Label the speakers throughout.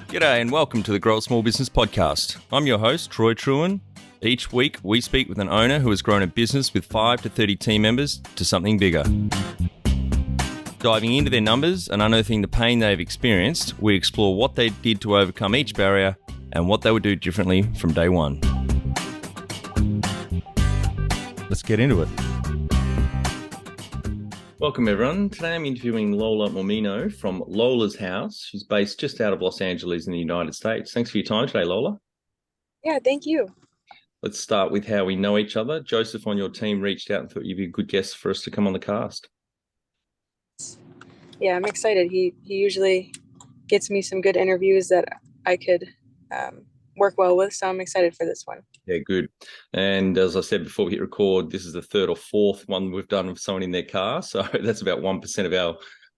Speaker 1: G'day and welcome to the Grow a Small Business Podcast. I'm your host, Troy Truen. Each week, we speak with an owner who has grown a business with 5 to 30 team members to something bigger. Diving into their numbers and unearthing the pain they've experienced, we explore what they did to overcome each barrier and what they would do differently from day one. Let's get into it. Welcome, everyone. Today I'm interviewing Lola Mormino from Lola's House. She's based just out of Los Angeles in the United States. Thanks for your time today, Lola.
Speaker 2: Yeah, thank you.
Speaker 1: Let's start with how we know each other. Joseph on your team reached out and thought you'd be a good guest for us to come on the cast.
Speaker 2: Yeah, I'm excited. He usually gets me some good interviews that I could work well with, so I'm excited for this one.
Speaker 1: Yeah, good. And as I said before we hit record, this is the third or fourth one we've done with someone in their car. So that's about 1% of our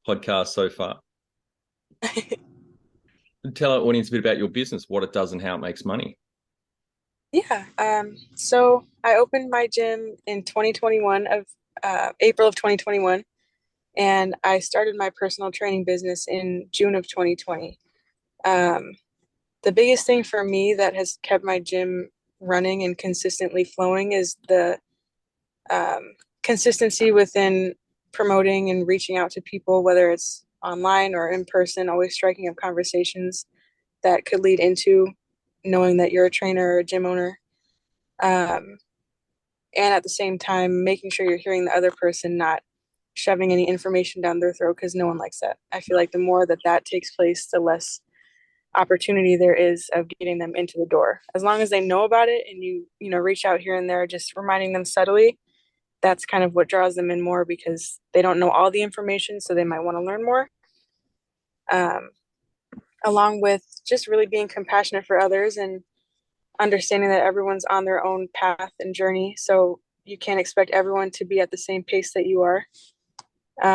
Speaker 1: podcast so far. Tell our audience a bit about your business, what it does and how it makes money.
Speaker 2: Yeah. So I opened my gym in 2021 of April of 2021, and I started my personal training business in June of 2020. The biggest thing for me that has kept my gym running and consistently flowing is the consistency within promoting and reaching out to people, whether it's online or in person, always striking up conversations that could lead into knowing that you're a trainer or a gym owner. And at the same time, making sure you're hearing the other person, not shoving any information down their throat, because no one likes that. I feel like the more that takes place, the less opportunity there is of getting them into the door. As long as they know about it and you reach out here and there, just reminding them subtly, that's kind of what draws them in more, because they don't know all the information, so they might want to learn more. Along with just really being compassionate for others and understanding that everyone's on their own path and journey, so you can't expect everyone to be at the same pace that you are.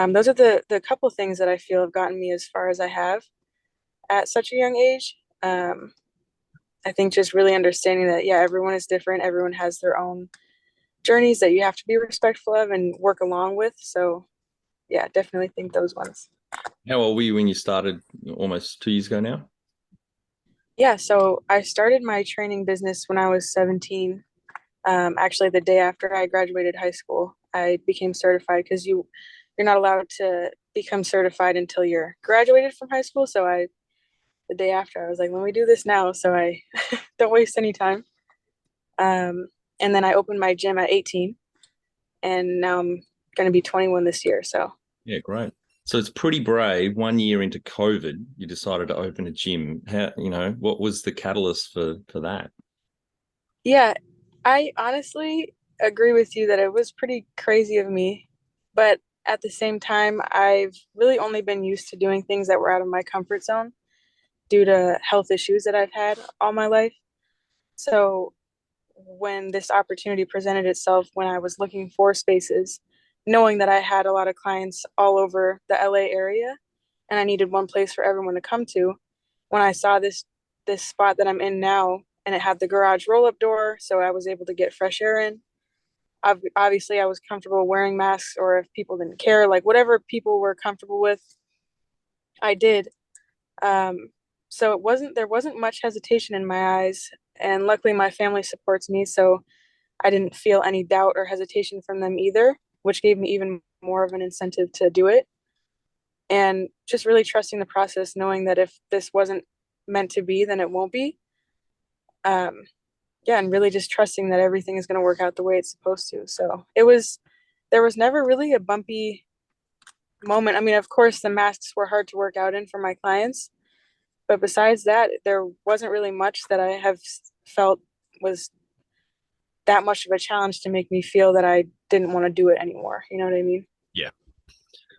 Speaker 2: Those are the couple things that I feel have gotten me as far as I have at such a young age. I think just really understanding that, yeah, everyone is different. Everyone has their own journeys that you have to be respectful of and work along with. So yeah, definitely think those ones.
Speaker 1: How old were you when you started almost 2 years ago now?
Speaker 2: Yeah, so I started my training business when I was 17. Actually, the day after I graduated high school, I became certified, because you're not allowed to become certified until you're graduated from high school. So the day after, I was like, let me do this now, so I don't waste any time. And then I opened my gym at 18, and now I'm going to be 21 this year. So
Speaker 1: yeah, great. So it's pretty brave. 1 year into COVID, you decided to open a gym. How, what was the catalyst for that?
Speaker 2: yeah, I honestly agree with you that it was pretty crazy of me, but at the same time, I've really only been used to doing things that were out of my comfort zone due to health issues that I've had all my life. So when this opportunity presented itself, when I was looking for spaces, knowing that I had a lot of clients all over the LA area and I needed one place for everyone to come to, when I saw this spot that I'm in now, and it had the garage roll-up door, so I was able to get fresh air in. Obviously, I was comfortable wearing masks, or if people didn't care, like whatever people were comfortable with, I did. So there wasn't much hesitation in my eyes, and luckily my family supports me, so I didn't feel any doubt or hesitation from them either, which gave me even more of an incentive to do it. And just really trusting the process, knowing that if this wasn't meant to be, then it won't be. Yeah, and really just trusting that everything is going to work out the way it's supposed to. So there was never really a bumpy moment. I mean, of course, the masks were hard to work out in for my clients, but besides that, there wasn't really much that I have felt was that much of a challenge to make me feel that I didn't want to do it anymore. You know what I mean?
Speaker 1: Yeah.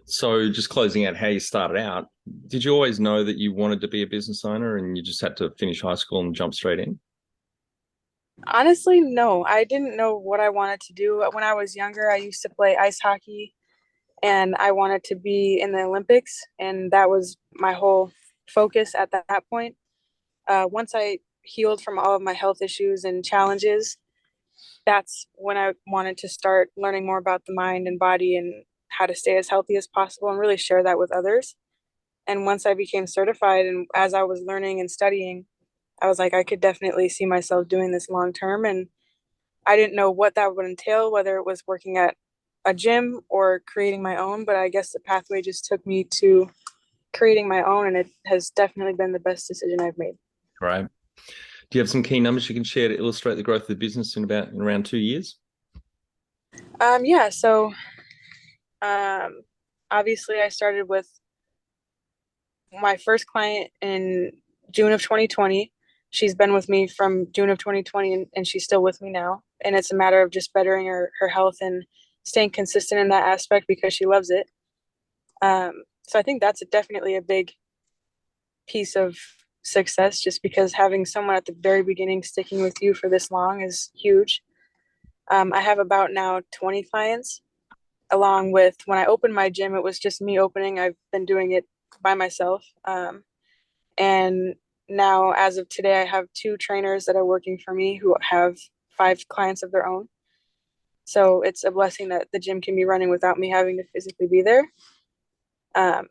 Speaker 1: So just closing out how you started out, did you always know that you wanted to be a business owner and you just had to finish high school and jump straight in?
Speaker 2: Honestly, no. I didn't know what I wanted to do. When I was younger, I used to play ice hockey, and I wanted to be in the Olympics, and that was my whole focus at that point. Once I healed from all of my health issues and challenges, that's when I wanted to start learning more about the mind and body and how to stay as healthy as possible and really share that with others. And once I became certified and as I was learning and studying, I was like, I could definitely see myself doing this long term. And I didn't know what that would entail, whether it was working at a gym or creating my own. But I guess the pathway just took me to creating my own, and it has definitely been the best decision I've made.
Speaker 1: Right. Do you have some key numbers you can share to illustrate the growth of the business in around 2 years?
Speaker 2: Yeah, so um, obviously I started with my first client in June of 2020. She's been with me from June of 2020, and she's still with me now. And it's a matter of just bettering her health and staying consistent in that aspect because she loves it. So I think that's definitely a big piece of success, just because having someone at the very beginning sticking with you for this long is huge. I have about now 20 clients, along with when I opened my gym, it was just me opening. I've been doing it by myself. And now, as of today, I have two trainers that are working for me who have five clients of their own. So it's a blessing that the gym can be running without me having to physically be there. Um,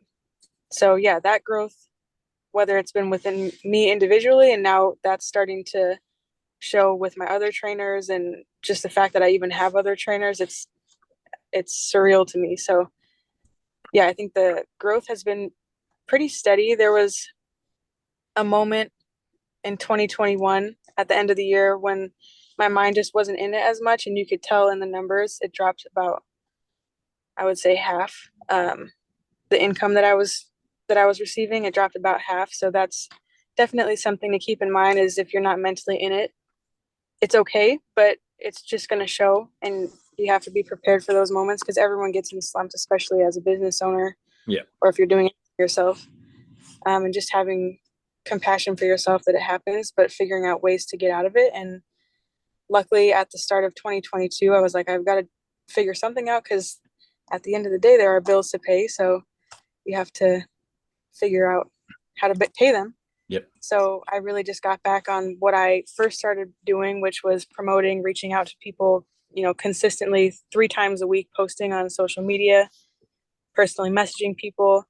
Speaker 2: so yeah, that growth, whether it's been within me individually, and now that's starting to show with my other trainers, and just the fact that I even have other trainers, it's surreal to me. So yeah, I think the growth has been pretty steady. There was a moment in 2021 at the end of the year when my mind just wasn't in it as much, and you could tell in the numbers it dropped about, I would say, half. The income that I was receiving, it dropped about half. So that's definitely something to keep in mind, is if you're not mentally in it, it's okay, but it's just going to show, and you have to be prepared for those moments because everyone gets in slumps, especially as a business owner,
Speaker 1: Yeah.
Speaker 2: or if you're doing it yourself. And just having compassion for yourself that it happens, but figuring out ways to get out of it. And luckily, at the start of 2022, I was like, I've got to figure something out because at the end of the day, there are bills to pay. So you have to figure out how to pay them.
Speaker 1: Yep.
Speaker 2: So I really just got back on what I first started doing, which was promoting, reaching out to people, consistently 3 times a week, posting on social media, personally messaging people,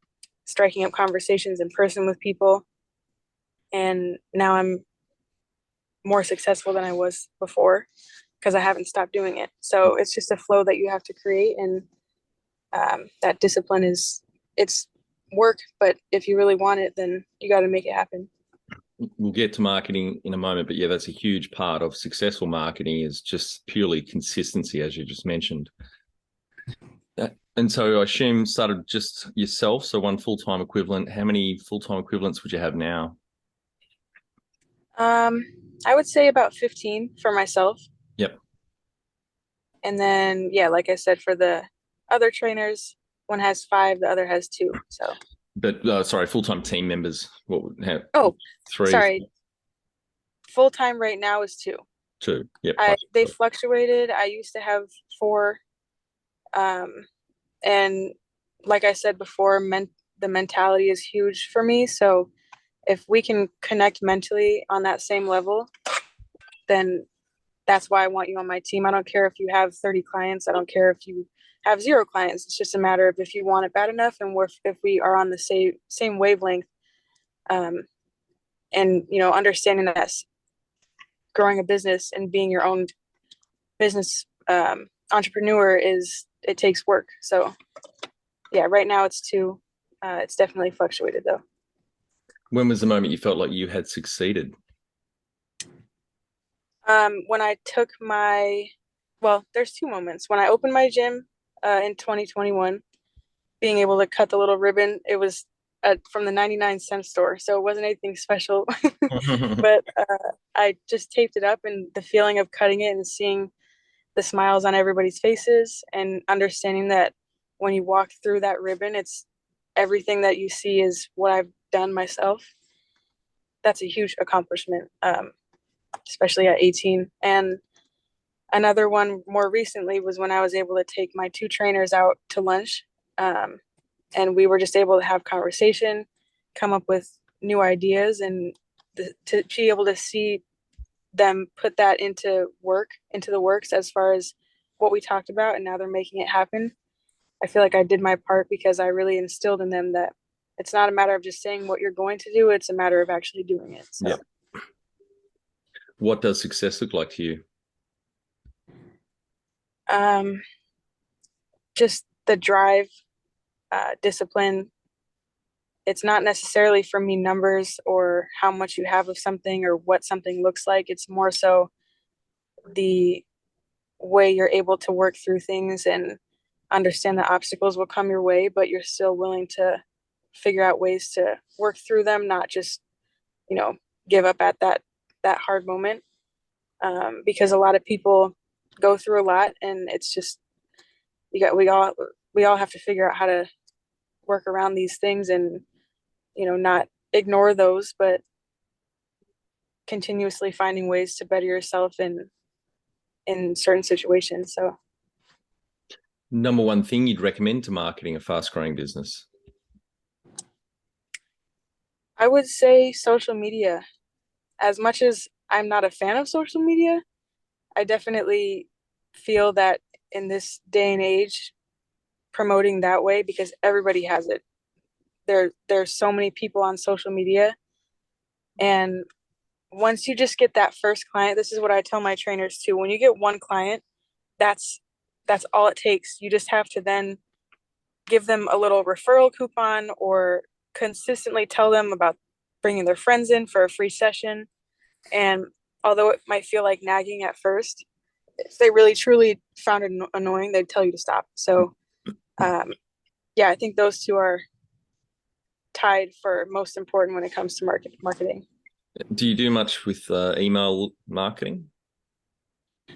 Speaker 2: striking up conversations in person with people. And now I'm more successful than I was before because I haven't stopped doing it. So it's just a flow that you have to create, and that discipline it's work, but if you really want it, then you got to make it happen.
Speaker 1: We'll get to marketing in a moment, but yeah, that's a huge part of successful marketing is just purely consistency, as you just mentioned. And so I assume started just yourself, so one full-time equivalent. How many full-time equivalents would you have now?
Speaker 2: Um, I would say about 15 for myself.
Speaker 1: Yep.
Speaker 2: And then, yeah, like I said, for the other trainers, one has five, the other has two. So,
Speaker 1: But sorry, full-time team members. What would have
Speaker 2: oh,
Speaker 1: three,
Speaker 2: sorry, full time right now is two.
Speaker 1: two? Yep.
Speaker 2: They fluctuated. I used to have four. Um, and like I said before, the mentality is huge for me. So if we can connect mentally on that same level, then that's why I want you on my team. I don't care if you have 30 clients. I don't care if you have zero clients. It's just a matter of if you want it bad enough, and if we are on the same wavelength. Um, and understanding that growing a business and being your own business entrepreneur it takes work. So yeah, right now it's two. It's definitely fluctuated though.
Speaker 1: When was the moment you felt like you had succeeded?
Speaker 2: When I took well, there's two moments. When I opened my gym in 2021, being able to cut the little ribbon, it was from the 99-cent store, so it wasn't anything special. But I just taped it up, and the feeling of cutting it and seeing the smiles on everybody's faces, and understanding that when you walk through that ribbon, it's everything that you see is what I've done myself. That's a huge accomplishment, especially at 18. And another one more recently was when I was able to take my two trainers out to lunch, and we were just able to have conversation, come up with new ideas, and to be able to see them put that into the works as far as what we talked about, and now they're making it happen. I feel like I did my part because I really instilled in them that It's not a matter of just saying what you're going to do. It's a matter of actually doing it. So,
Speaker 1: Yep. What does success look like to you?
Speaker 2: um, just the drive, discipline. It's not necessarily for me numbers or how much you have of something or what something looks like. It's more so the way you're able to work through things and understand that obstacles will come your way, but you're still willing to figure out ways to work through them, not just, you know, give up at that hard moment. Because a lot of people go through a lot, and it's just you got we all have to figure out how to work around these things and not ignore those, but continuously finding ways to better yourself in certain situations. So
Speaker 1: Number one thing you'd recommend to marketing a fast growing business?
Speaker 2: I would say social media. As much as I'm not a fan of social media, I definitely feel that in this day and age, promoting that way, because everybody has it. There's so many people on social media, and once you just get that first client, this is what I tell my trainers too. When you get one client, that's that's all it takes. You just have to then give them a little referral coupon or consistently tell them about bringing their friends in for a free session. And although it might feel like nagging at first, if they really truly found it annoying, they'd tell you to stop. So, um, yeah, I think those two are tied for most important when it comes to marketing.
Speaker 1: Do you do much with email marketing?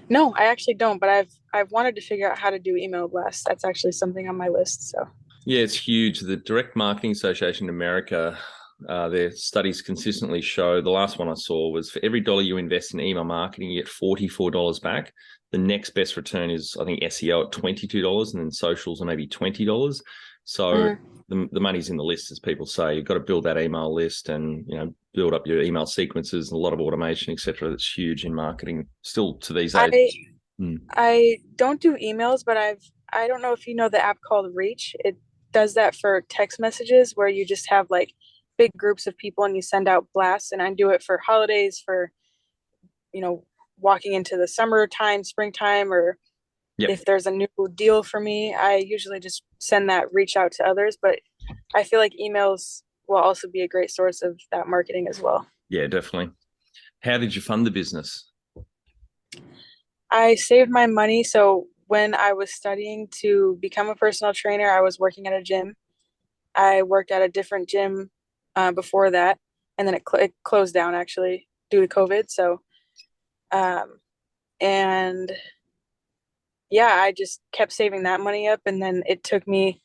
Speaker 2: No, I actually don't, but I've wanted to figure out how to do email blasts. That's actually something on my list. So,
Speaker 1: Yeah, it's huge. The Direct Marketing Association in America, their studies consistently show, the last one I saw was for every dollar you invest in email marketing, you get $44 back. The next best return is, I think, SEO at $22, and then socials are maybe $20. So the money's in the list, as people say. You've got to build that email list and build up your email sequences and a lot of automation, etc. That's huge in marketing still to these days.
Speaker 2: I
Speaker 1: Mm.
Speaker 2: I don't do emails, but I don't know if you know the app called Reach. It does that for text messages where you just have like big groups of people and you send out blasts. And I do it for holidays, for you know walking into the summertime, springtime, or
Speaker 1: Yep.
Speaker 2: if there's a new deal for me, I usually just send that reach out to others. But I feel like emails will also be a great source of that marketing as well.
Speaker 1: Yeah, definitely. How did you fund the business?
Speaker 2: I saved my money. So when I was studying to become a personal trainer, I was working at a gym. I worked at a different gym before that, and then it closed down actually due to COVID. So, um, and yeah, I just kept saving that money up, and then it took me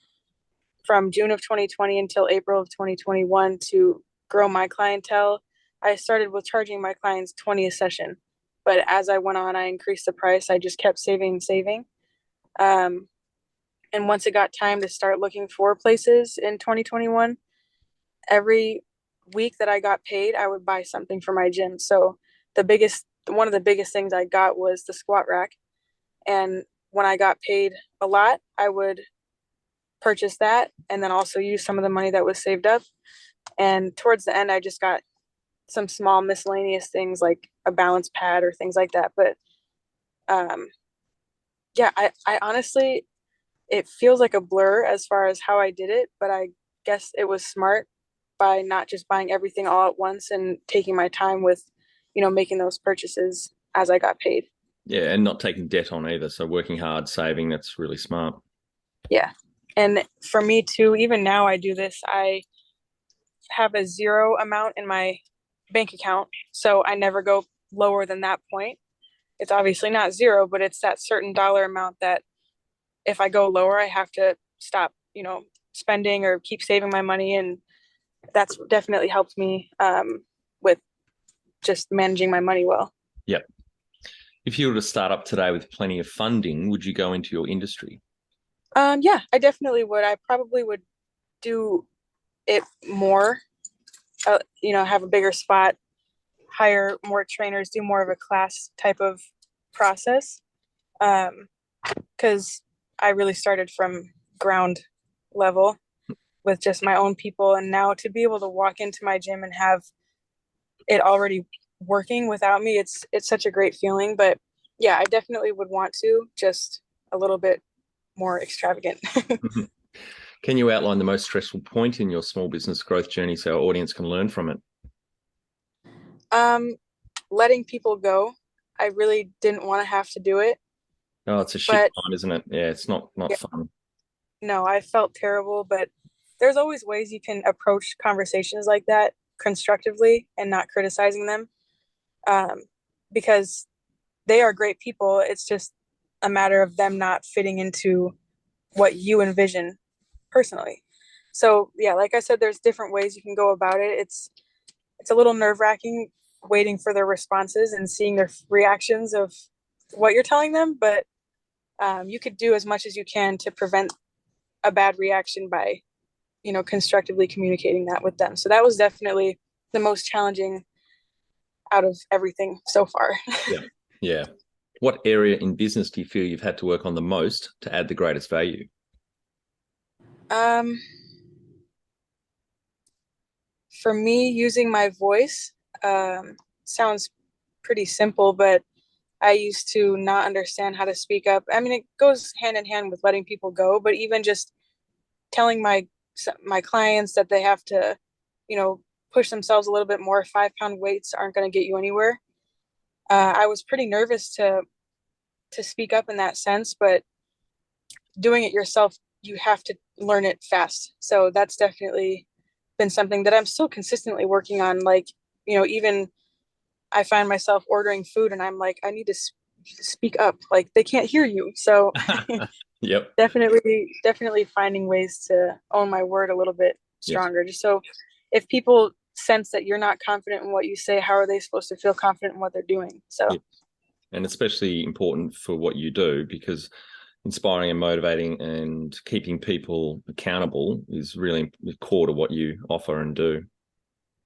Speaker 2: from June of 2020 until April of 2021 to grow my clientele. I started with charging my clients 20 a session, but as I went on, I increased the price. I just kept saving and saving. Um, and once it got time to start looking for places in 2021, every week that I got paid, I would buy something for my gym. So one of the biggest things I got was the squat rack. And when I got paid a lot, I would purchase that and then also use some of the money that was saved up. And towards the end, I just got some small miscellaneous things like a balance pad or things like that. But um, yeah, I honestly, it feels like a blur as far as how I did it, but I guess it was smart by not just buying everything all at once and taking my time with, making those purchases as I got paid.
Speaker 1: Yeah, and not taking debt on either. So working hard, saving, that's really smart.
Speaker 2: Yeah. And for me too, even now I do this. I have a zero amount in my bank account. So I never go lower than that point. It's obviously not zero, but it's that certain dollar amount that if I go lower, I have to stop, spending or keep saving my money. And that's definitely helped me with just managing my money well.
Speaker 1: Yep. If you were to start up today with plenty of funding, would you go into your industry?
Speaker 2: Yeah, I definitely would. I probably would do it more, have a bigger spot, hire more trainers, do more of a class type of process. Because I really started from ground level. with just my own people. And now to be able to walk into my gym and have it already working without me, it's such a great feeling. But yeah, I definitely would want to, just a little bit more extravagant.
Speaker 1: Mhm. Can you outline the most stressful point in your small business growth journey so our audience can learn from it?
Speaker 2: um, Letting people go. I really didn't want to have to do it,
Speaker 1: Oh, it's a shit
Speaker 2: but
Speaker 1: time, isn't it? Yeah, it's not
Speaker 2: yeah,
Speaker 1: fun.
Speaker 2: no, I felt terrible. But there's always ways you can approach conversations like that constructively and not criticizing them, um, because they are great people. It's just a matter of them not fitting into what you envision personally. So yeah, like I said, there's different ways you can go about it. It's a little nerve-wracking waiting for their responses and seeing their reactions of what you're telling them, but you could do as much as you can to prevent a bad reaction by, constructively communicating that with them. So that was definitely the most challenging out of everything so far.
Speaker 1: Yeah. Yeah. What area in business do you feel you've had to work on the most to add the greatest value?
Speaker 2: um, for me, using my voice sounds pretty simple, but I used to not understand how to speak up. I mean, it goes hand in hand with letting people go, but even just telling my clients that they have to, you know, push themselves a little bit more. 5 pound weights aren't going to get you anywhere. I was pretty nervous to speak up in that sense, but doing it yourself, you have to learn it fast. So that's definitely been something that I'm still consistently working on. Like, even I find myself ordering food and I'm like, I need to speak up. Like they can't hear you. So
Speaker 1: Yep.
Speaker 2: definitely finding ways to own my word a little bit
Speaker 1: Yes.
Speaker 2: stronger. Just so if people sense that you're not confident in what you say, how are they supposed to feel confident in what they're doing? So
Speaker 1: Yeah. And especially important for what you do because inspiring and motivating and keeping people accountable is really core to what you offer and do.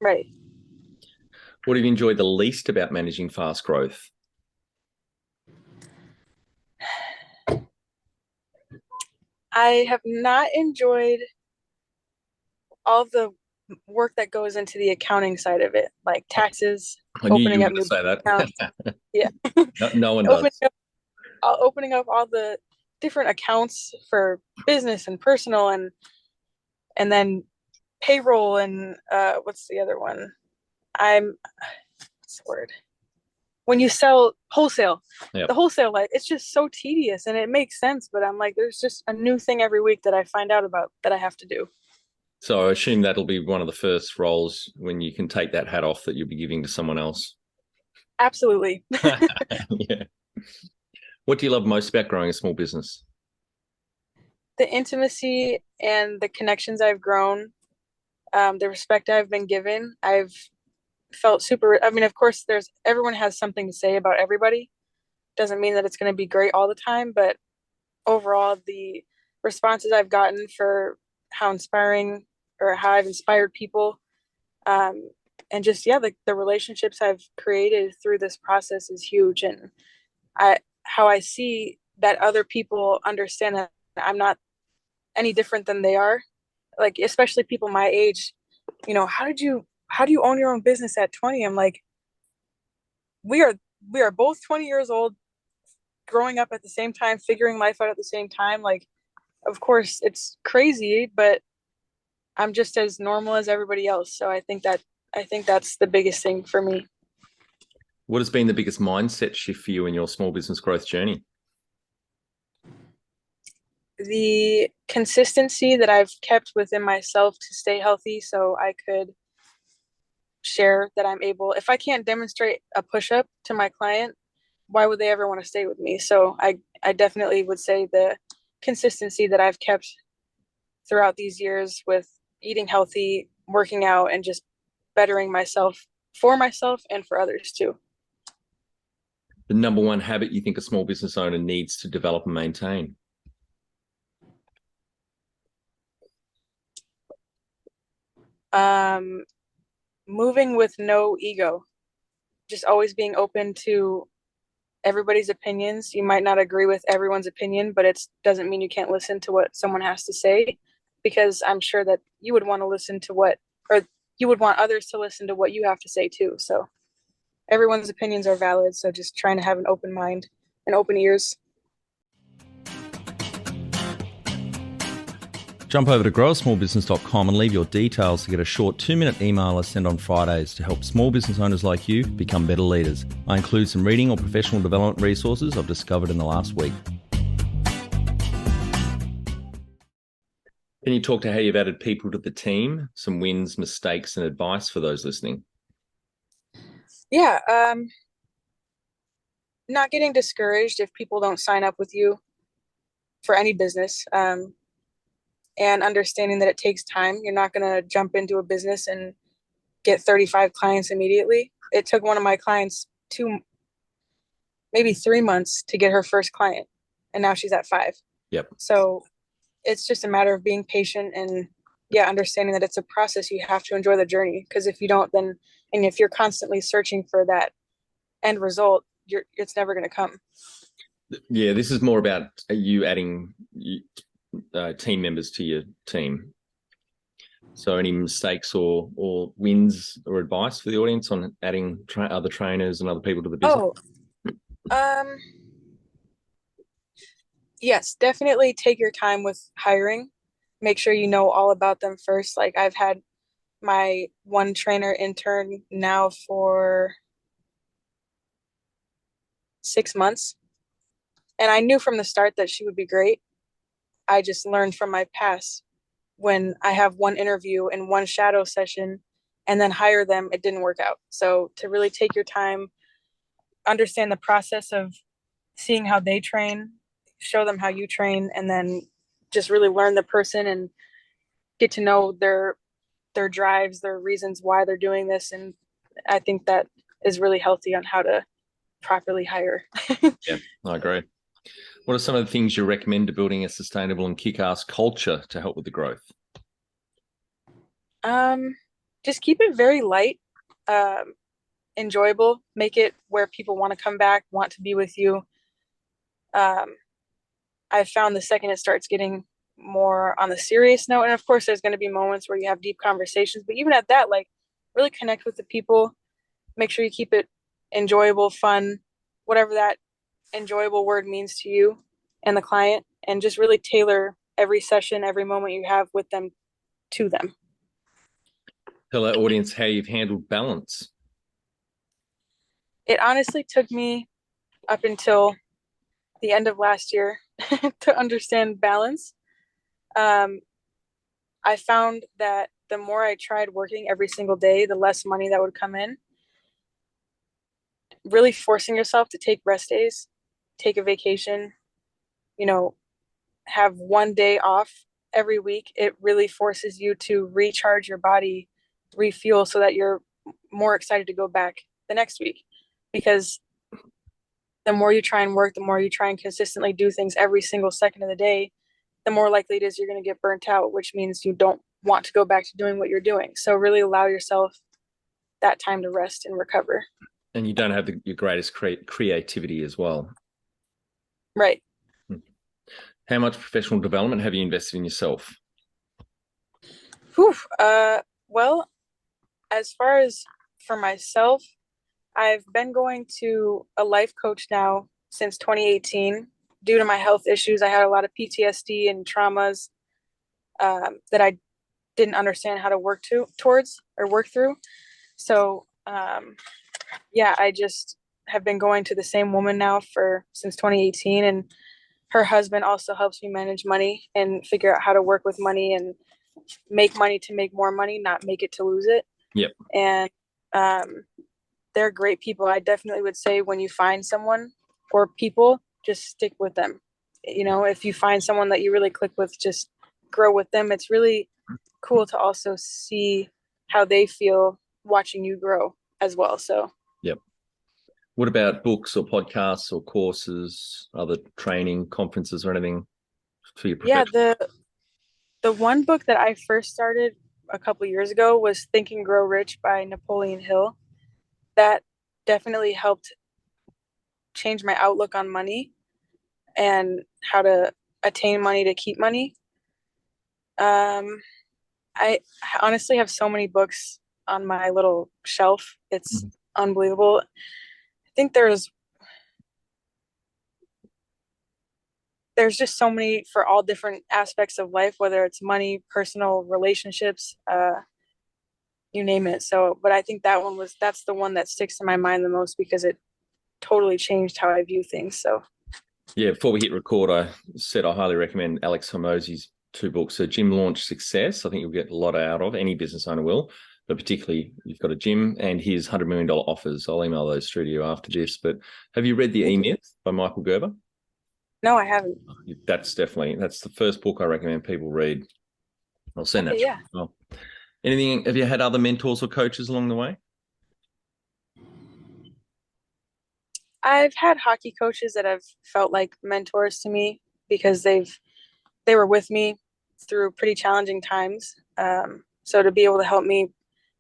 Speaker 2: right.
Speaker 1: What have you enjoyed the least about managing fast growth?
Speaker 2: I have not enjoyed all the work that goes into the accounting side of it, like taxes,
Speaker 1: I knew you
Speaker 2: opening
Speaker 1: were
Speaker 2: up
Speaker 1: going to
Speaker 2: new
Speaker 1: say
Speaker 2: accounts.
Speaker 1: that.
Speaker 2: Yeah.
Speaker 1: No one
Speaker 2: opening
Speaker 1: does.
Speaker 2: up opening up all the different accounts for business and personal, and then payroll, and what's the other one? I'm what's the word? When you sell wholesale,
Speaker 1: Yep.
Speaker 2: the wholesale, like it's just so tedious and it makes sense, but I'm like, there's just a new thing every week that I find out about that I have to do.
Speaker 1: So I assume that'll be one of the first roles when you can take that hat off that you'll be giving to someone else.
Speaker 2: Absolutely.
Speaker 1: Yeah. What do you love most about growing a small business?
Speaker 2: The intimacy and the connections I've grown, the respect I've been given. I've felt super. I mean, of course, there's everyone has something to say about everybody. Doesn't mean that it's going to be great all the time, but overall, the responses I've gotten for how inspiring or how I've inspired people, um, and just yeah, the relationships I've created through this process is huge. And how I see that other people understand that I'm not any different than they are, like especially people my age. How do you own your own business at 20? I'm like, we are we are both 20 years old, growing up at the same time, figuring life out at the same time. Like, of course it's crazy, but I'm just as normal as everybody else. So I think that's the biggest thing for me.
Speaker 1: What has been the biggest mindset shift for you in your small business growth journey?
Speaker 2: The consistency that I've kept within myself to stay healthy, so I could share that I'm able. If I can't demonstrate a push up to my client, why would they ever want to stay with me? So I definitely would say the consistency that I've kept throughout these years with eating healthy, working out, and just bettering myself and for others too.
Speaker 1: The number one habit you think a small business owner needs to develop and maintain?
Speaker 2: Um, Moving with no ego, just always being open to everybody's opinions. You might not agree with everyone's opinion, but it doesn't mean you can't listen to what someone has to say. because I'm sure that you would want to listen to or you would want others to listen to what you have to say too. So everyone's opinions are valid. So just trying to have an open mind and open ears.
Speaker 3: Jump over to growersmallbusiness.com and leave your details to get a short 2-minute email I send on Fridays to help small business owners like you become better leaders. I include some reading or professional development resources I've discovered in the last week.
Speaker 1: Can you talk to how you've added people to the team, some wins, mistakes, and advice for those listening?
Speaker 2: Yeah, not getting discouraged if people don't sign up with you for any business, and understanding that it takes time. You're not going to jump into a business and get 35 clients immediately. It took one of my clients maybe 3 months to get her first client, and now she's at 5.
Speaker 1: Yep.
Speaker 2: So it's just a matter of being patient and understanding that it's a process. You have to enjoy the journey, because if you don't, and if you're constantly searching for that end result, it's never going to come.
Speaker 1: Yeah, this is more about you adding team members to your team. So any mistakes or wins or advice for the audience on adding other trainers and other people to the business?
Speaker 2: Yes, definitely take your time with hiring. Make sure you know all about them first. Like, I've had my one trainer intern now for 6 months, and I knew from the start that she would be great. I just learned from my past, when I have one interview and one shadow session and then hire them, it didn't work out. So to really take your time, understand the process of seeing how they train, show them how you train, and then just really learn the person and get to know their drives, their reasons why they're doing this. And I think that is really healthy on how to properly hire.
Speaker 1: Yeah, I agree. What are some of the things you recommend to building a sustainable and kick-ass culture to help with the growth?
Speaker 2: Just keep it very light, enjoyable. Make it where people want to come back, want to be with you. I've found the second it starts getting more on the serious note, and of course there's going to be moments where you have deep conversations, but even at that, like, really connect with the people. Make sure you keep it enjoyable, fun, whatever that enjoyable word means to you and the client, and just really tailor every session, every moment you have with them to them.
Speaker 1: Tell our audience how you've handled balance.
Speaker 2: It honestly took me up until the end of last year to understand balance. I found that the more I tried working every single day, the less money that would come in. Really forcing yourself to take rest days, take a vacation, have one day off every week. It really forces you to recharge your body, refuel, so that you're more excited to go back the next week. Because the more you try and work, the more you try and consistently do things every single second of the day, the more likely it is you're going to get burnt out, which means you don't want to go back to doing what you're doing. So really allow yourself that time to rest and recover.
Speaker 1: And you don't have your greatest creativity as well.
Speaker 2: Right.
Speaker 1: How much professional development have you invested in yourself?
Speaker 2: Whew. Well, as far as for myself, I've been going to a life coach now since 2018. Due to my health issues, I had a lot of PTSD and traumas that I didn't understand how to work through. So, I just have been going to the same woman now since 2018, and her husband also helps me manage money and figure out how to work with money and make money to make more money, not make it to lose it.
Speaker 1: Yep.
Speaker 2: And they're great people. I definitely would say, when you find someone or people, just stick with them. If you find someone that you really click with, just grow with them. It's really cool to also see how they feel watching you grow as well. So,
Speaker 1: yep. What about books or podcasts or courses, other training, conferences, or anything for your profession?
Speaker 2: Yeah, the one book that I first started a couple years ago was Think and Grow Rich by Napoleon Hill. That definitely helped change my outlook on money and how to attain money to keep money. Um, I honestly have so many books on my little shelf. It's unbelievable. I think there's just so many for all different aspects of life, whether it's money, personal relationships, you name it. So, but I think that's the one that sticks to my mind the most because it totally changed how I view things. So,
Speaker 1: yeah, before we hit record, I said I highly recommend Alex Hormozi's 2 books. So Gym Launch Success, I think you'll get a lot out of, any business owner will, but particularly you've got a gym, and his $100 million offers. I'll email those through to you after this. But have you read The E-Myth by Michael Gerber?
Speaker 2: no, I haven't.
Speaker 1: That's the first book I recommend people read. I'll send that to you as well. Have you had other mentors or coaches along the way?
Speaker 2: I've had hockey coaches that have felt like mentors to me because they were with me through pretty challenging times. So to be able to help me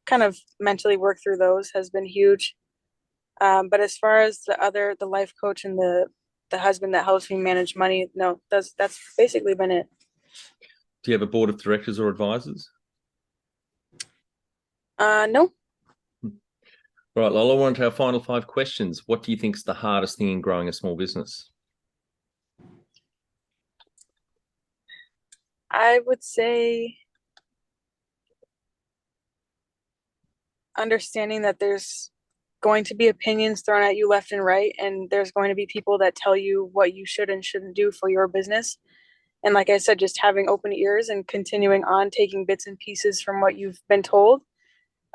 Speaker 2: kind of mentally work through those has been huge. But as far as the life coach and the husband that helps me manage money, no, that's basically been it.
Speaker 1: Do you have a board of directors or advisors?
Speaker 2: No.
Speaker 1: All right, Lola, on to our final 5 questions. What do you think is the hardest thing in growing a small business?
Speaker 2: I would say understanding that there's going to be opinions thrown at you left and right, and there's going to be people that tell you what you should and shouldn't do for your business. And like I said, just having open ears and continuing on taking bits and pieces from what you've been told,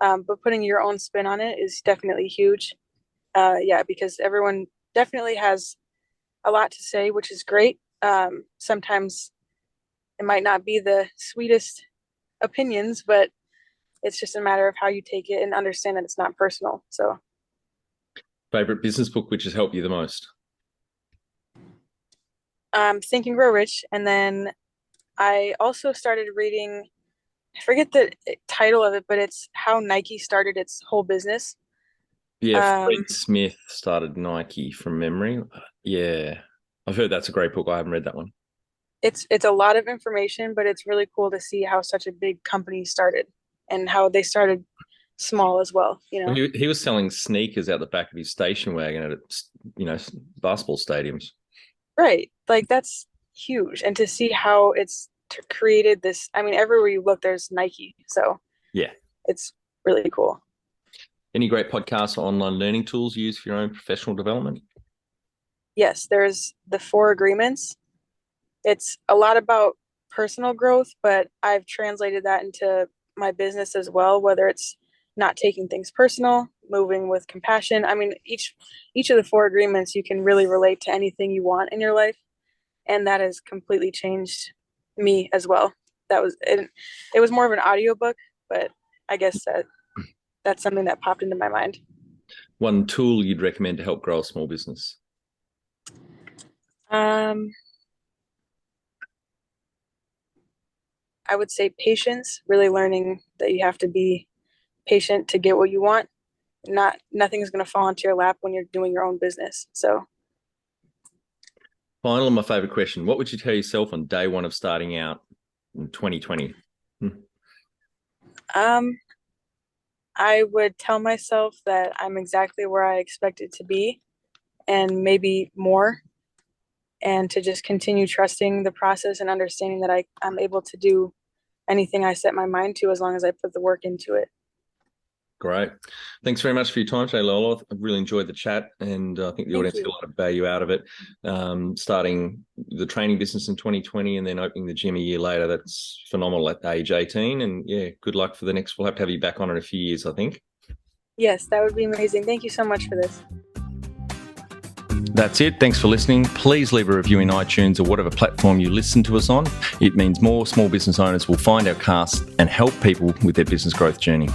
Speaker 2: but putting your own spin on it is definitely huge. Because everyone definitely has a lot to say, which is great. Sometimes it might not be the sweetest opinions, but it's just a matter of how you take it and understand that it's not personal. So,
Speaker 1: favorite business book which has helped you the most?
Speaker 2: Think and Grow Rich. And then I also started reading, I forget the title of it, but it's how Nike started its whole business.
Speaker 1: Yeah, Fred Smith started Nike from memory. Yeah, I've heard that's a great book. I haven't read that one.
Speaker 2: It's a lot of information, but it's really cool to see how such a big company started and how they started small as well.
Speaker 1: Well, he was selling sneakers out the back of his station wagon at basketball stadiums.
Speaker 2: Right, like that's huge, and to see how it's created this. I mean, everywhere you look, there's Nike. So
Speaker 1: yeah,
Speaker 2: it's really cool.
Speaker 1: Any great podcasts or online learning tools you use for your own professional development?
Speaker 2: Yes, there's the 4 Agreements. It's a lot about personal growth, but I've translated that into my business as well, whether it's not taking things personal, moving with compassion. I mean, each of the 4 Agreements, you can really relate to anything you want in your life. And that has completely changed me as well. It was more of an audiobook, but I guess that's something that popped into my mind.
Speaker 1: One tool you'd recommend to help grow a small business?
Speaker 2: I would say patience, really learning that you have to be patient to get what you want. Nothing's going to fall into your lap when you're doing your own business. So
Speaker 1: final, my favorite question. What would you tell yourself on day 1 of starting out in 2020?
Speaker 2: I would tell myself that I'm exactly where I expected to be and maybe more, and to just continue trusting the process and understanding that I'm able to do anything I set my mind to as long as I put the work into it.
Speaker 1: Great. Thanks very much for your time today, Lola. I've really enjoyed the chat, and I think the audience got a lot of value out of it. Starting the training business in 2020 and then opening the gym a year later, that's phenomenal at age 18. And yeah, good luck for the next. We'll have to have you back on in a few years, I think.
Speaker 2: Yes, that would be amazing. Thank you so much for this.
Speaker 3: That's it. Thanks for listening. Please leave a review in iTunes or whatever platform you listen to us on. It means more small business owners will find our cast and help people with their business growth journey.